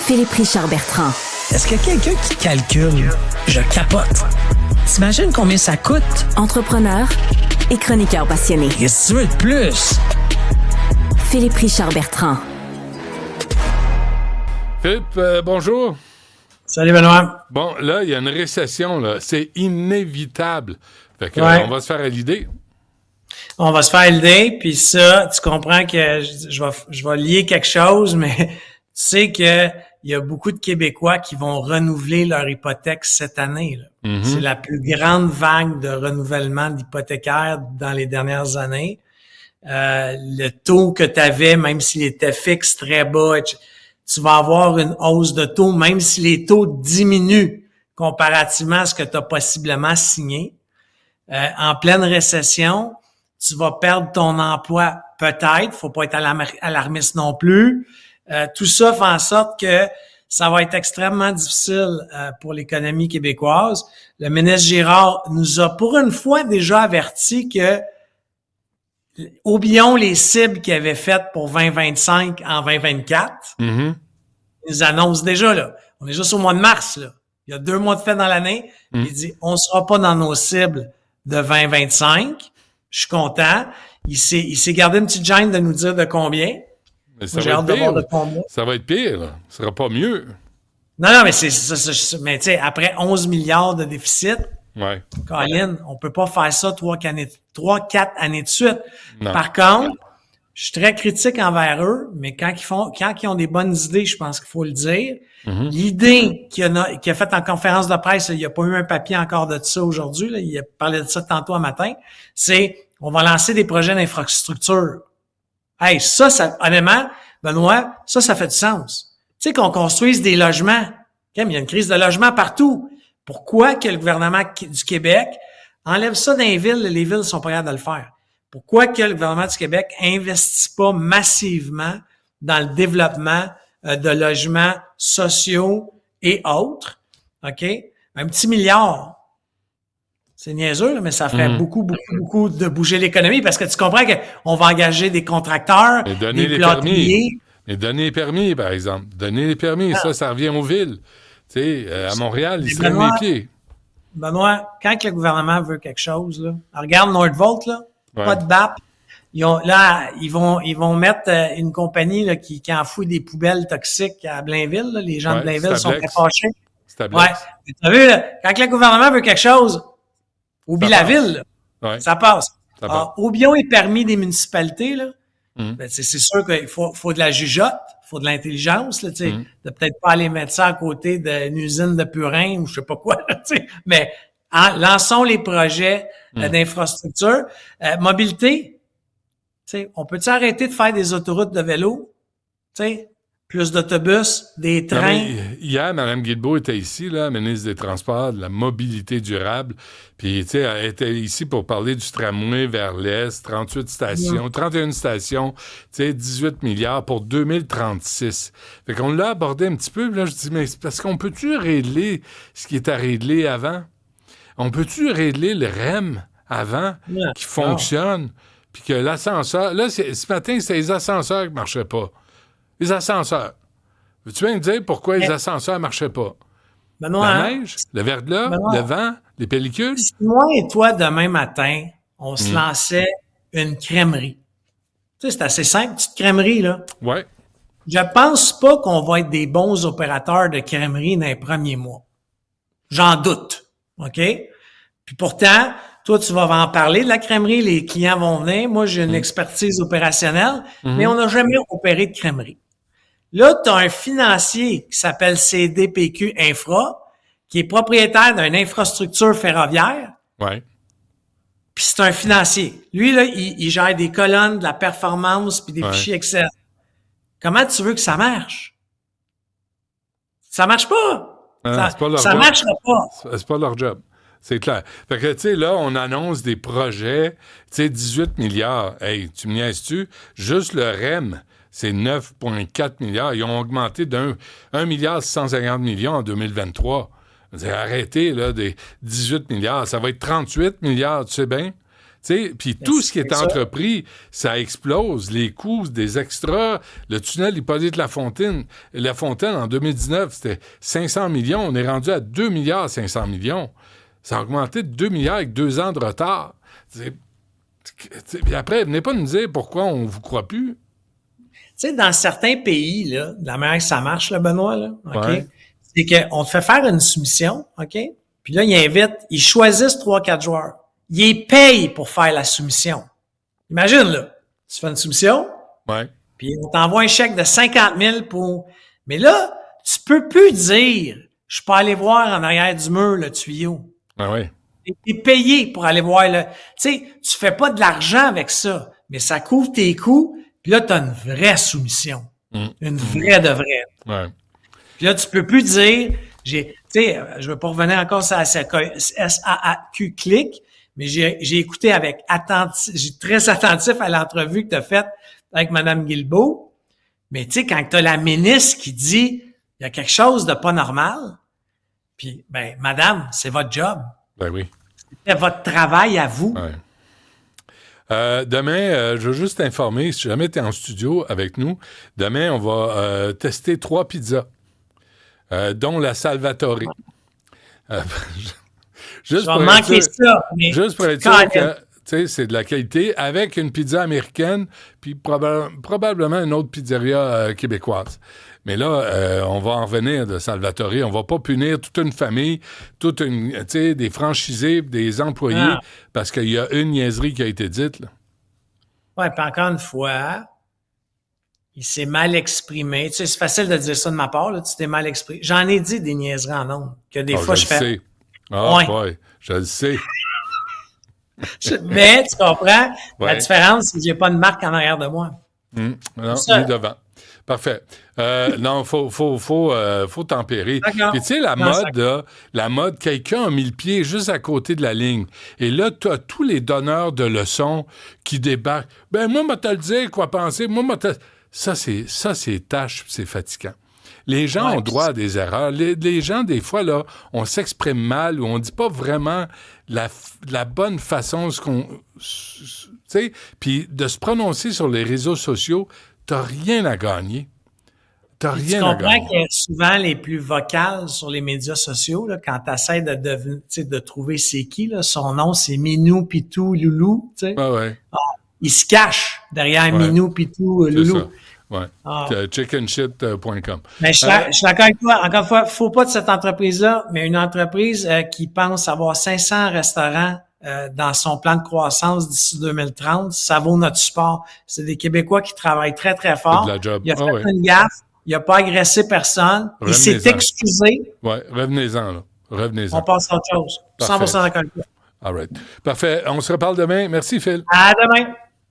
Philippe Richard Bertrand. Est-ce qu'il y a quelqu'un qui calcule? Je capote. T'imagines combien ça coûte? Entrepreneur et chroniqueur passionné. Qu'est-ce que tu veux de plus? Philippe Richard Bertrand. Philippe, bonjour. Salut Benoît. Bon, là, il y a une récession, là. C'est inévitable. Fait que, Ouais. on va se faire à l'idée. On va se faire l'idée, puis ça, tu comprends que je vais lier quelque chose, mais tu sais que il y a beaucoup de Québécois qui vont renouveler leur hypothèque cette année. Là. Mm-hmm. C'est la plus grande vague de renouvellement d'hypothécaires dans les dernières années. Le taux que tu avais, même s'il était fixe, très bas, tu vas avoir une hausse de taux, même si les taux diminuent comparativement à ce que tu as possiblement signé. En pleine récession, tu vas perdre ton emploi peut-être, faut pas être alarmiste non plus. Tout ça fait en sorte que ça va être extrêmement difficile pour l'économie québécoise. Le ministre Girard nous a pour une fois déjà averti que oublions les cibles qu'il avait faites pour 2025 en 2024. Mm-hmm. Il nous annonce déjà, là. On est juste au mois de mars, là. Il y a 2 mois de fait dans l'année. Il dit, on sera pas dans nos cibles de 2025. Je suis content. Il s'est gardé une petite gêne de nous dire de combien. Mais ça J'ai va hâte être de pire. voir de combien. Ça va être pire, là. Ce sera pas mieux. Non, mais mais tu sais, après 11 milliards de déficit, Ouais. Colin, on peut pas faire ça 3-4 années de suite. Non. Par contre, je suis très critique envers eux, mais quand ils ont des bonnes idées, je pense qu'il faut le dire. Mm-hmm. L'idée qu'il a faite en conférence de presse, il n'y a pas eu un papier encore de ça aujourd'hui, là, il a parlé de ça tantôt un matin, c'est on va lancer des projets d'infrastructure. Hey, ça, honnêtement, Benoît, ça fait du sens. Tu sais, qu'on construise des logements. Okay, mais il y a une crise de logement partout. Pourquoi que le gouvernement du Québec enlève ça dans les villes sont pas capables de le faire? Pourquoi que le gouvernement du Québec investit pas massivement dans le développement de logements sociaux et autres? OK? Un petit milliard. C'est niaiseux, là, mais ça ferait beaucoup de bouger l'économie parce que tu comprends qu'on va engager des contracteurs, Et donner des les plâtriers. permis. Et donner les permis, par exemple. Donner les permis, ça revient aux villes. Tu sais, à Montréal, ils se traînent les pieds. Benoît, quand que le gouvernement veut quelque chose, là, regarde Nordvolt, là, pas de BAP. Ils vont mettre une compagnie là, qui enfouit des poubelles toxiques à Blainville. Là. Les gens de Blainville sont très fâchés. Ouais. Tu as vu, là, quand le gouvernement veut quelque chose, oublie la ville. Là. Ouais. Ça passe. passe. Oublions les permis des municipalités. Là. Ben, c'est sûr qu'il faut de la jugeote, il faut de l'intelligence, là, de peut-être pas aller mettre ça à côté d'une usine de purin ou je sais pas quoi, là, mais lançons les projets d'infrastructure. Mobilité, on peut-tu arrêter de faire des autoroutes de vélo? Plus d'autobus, des trains. Hier, Mme Guilbeault était ici, là, ministre des Transports, de la mobilité durable. Puis, tu sais, elle était ici pour parler du tramway vers l'Est, 38 stations, 31 stations, tu sais, 18 milliards pour 2036. Fait qu'on l'a abordé un petit peu, puis là, je dis, mais c'est parce qu'on peut-tu régler ce qui est à régler avant? On peut-tu régler le REM avant qui fonctionne? Puis que l'ascenseur... Là, ce matin, c'était les ascenseurs qui ne marchaient pas. Les ascenseurs. Veux-tu bien me dire pourquoi les ascenseurs ne marchaient pas? Benoît, la neige, le verglas, le vent, les pellicules? Si moi et toi, demain matin, on se lançait une crèmerie. Tu sais, c'est assez simple, petite crèmerie, là. Ouais. Je pense pas qu'on va être des bons opérateurs de crèmerie dans les premiers mois. J'en doute. OK? Puis pourtant, toi, tu vas en parler de la crèmerie, les clients vont venir. Moi, j'ai une expertise opérationnelle, mais on n'a jamais opéré de crèmerie. Là, tu as un financier qui s'appelle CDPQ Infra, qui est propriétaire d'une infrastructure ferroviaire. Ouais. Puis c'est un financier. Lui, là, il gère des colonnes, de la performance, puis des fichiers Excel. Comment tu veux que ça marche? Ça marche pas! Ça marchera pas! C'est pas leur job. C'est clair. Fait que, tu sais, là, on annonce des projets, tu sais, 18 milliards. Hey, tu me niaises-tu? Juste le REM, c'est 9,4 milliards. Ils ont augmenté d'1 milliard 650 millions en 2023. Arrêtez, là, des 18 milliards. Ça va être 38 milliards, tu sais bien? Tu Puis tout ce qui est entrepris, ça explose. Les coûts des extras, le tunnel Hippolyte-Lafontaine en 2019, c'était 500 millions. On est rendu à 2 milliards 500 millions. Ça a augmenté de 2 milliards avec 2 ans de retard. Puis après, venez pas nous dire pourquoi on vous croit plus. Tu sais, dans certains pays, là, de la manière que ça marche, là, Benoît, là, OK? Ouais. C'est qu'on te fait faire une soumission, OK? Puis là, ils choisissent 3-4 joueurs. Ils les payent pour faire la soumission. Imagine, là, tu fais une soumission, Ouais. puis on t'envoie un chèque de 50 000 pour... Mais là, tu peux plus dire, je peux aller voir en arrière du mur le tuyau. Ah ouais. T'es payé pour aller voir le... Tu sais, tu fais pas de l'argent avec ça, mais ça couvre tes coûts, puis là, tu as une vraie soumission. Une vraie de vraie. Ouais. Puis là, tu peux plus dire, tu sais, je veux pas revenir encore sur la SAQ Click, mais j'ai écouté j'ai très attentif à l'entrevue que tu as faite avec Mme Guilbeault. Mais tu sais, quand tu as la ministre qui dit, il y a quelque chose de pas normal, puis, ben, madame, c'est votre job. Ben oui. C'est votre travail à vous. Ouais. Demain, je veux juste t'informer, si jamais tu es en studio avec nous, demain, on va tester 3 pizzas, dont la Salvatore. Je vais manquer ça. Mais juste pour être sûr que c'est de la qualité, avec une pizza américaine, puis probablement une autre pizzeria québécoise. Mais là, on va en revenir de Salvatore. On va pas punir toute une famille, des franchisés, des employés, parce qu'il y a une niaiserie qui a été dite. Là. Ouais, puis encore une fois, il s'est mal exprimé. Tu sais, c'est facile de dire ça de ma part, là, tu t'es mal exprimé. J'en ai dit des niaiseries en ondes, que des fois je fais. Sais. Ah, ouais, je le sais. Mais, tu comprends, la différence, c'est que j'ai pas de marque en arrière de moi. Non, ni devant. Parfait. Non, faut tempérer. Puis tu sais, la mode, quelqu'un a mis le pied juste à côté de la ligne. Et là, tu as tous les donneurs de leçons qui débarquent. Ben, moi, moi, te le dire quoi penser. Ça, c'est tâche, c'est fatigant. Les gens ont droit à des erreurs. Les gens, des fois, là, on s'exprime mal ou on dit pas vraiment la bonne façon, tu sais, puis de se prononcer sur les réseaux sociaux, t'as rien à gagner. Tu comprends que souvent, les plus vocales sur les médias sociaux, là, quand tu essaies de trouver c'est qui, là, son nom, c'est Minou, Pitou, Loulou. Tu sais. Il se cache derrière Minou, Pitou, Loulou. Ça. Ouais. Chickenshit.com. Mais je suis d'accord avec toi. Encore une fois, faut pas de cette entreprise-là, mais une entreprise qui pense avoir 500 restaurants dans son plan de croissance d'ici 2030, ça vaut notre support. C'est des Québécois qui travaillent très, très fort. C'est de la job. Il a fait une gaffe. Il n'a pas agressé personne. Il s'est excusé. Oui, revenez-en, là. Revenez-en. On passe à autre chose. 100% d'accord avec toi. All right. Parfait. On se reparle demain. Merci, Phil. À demain.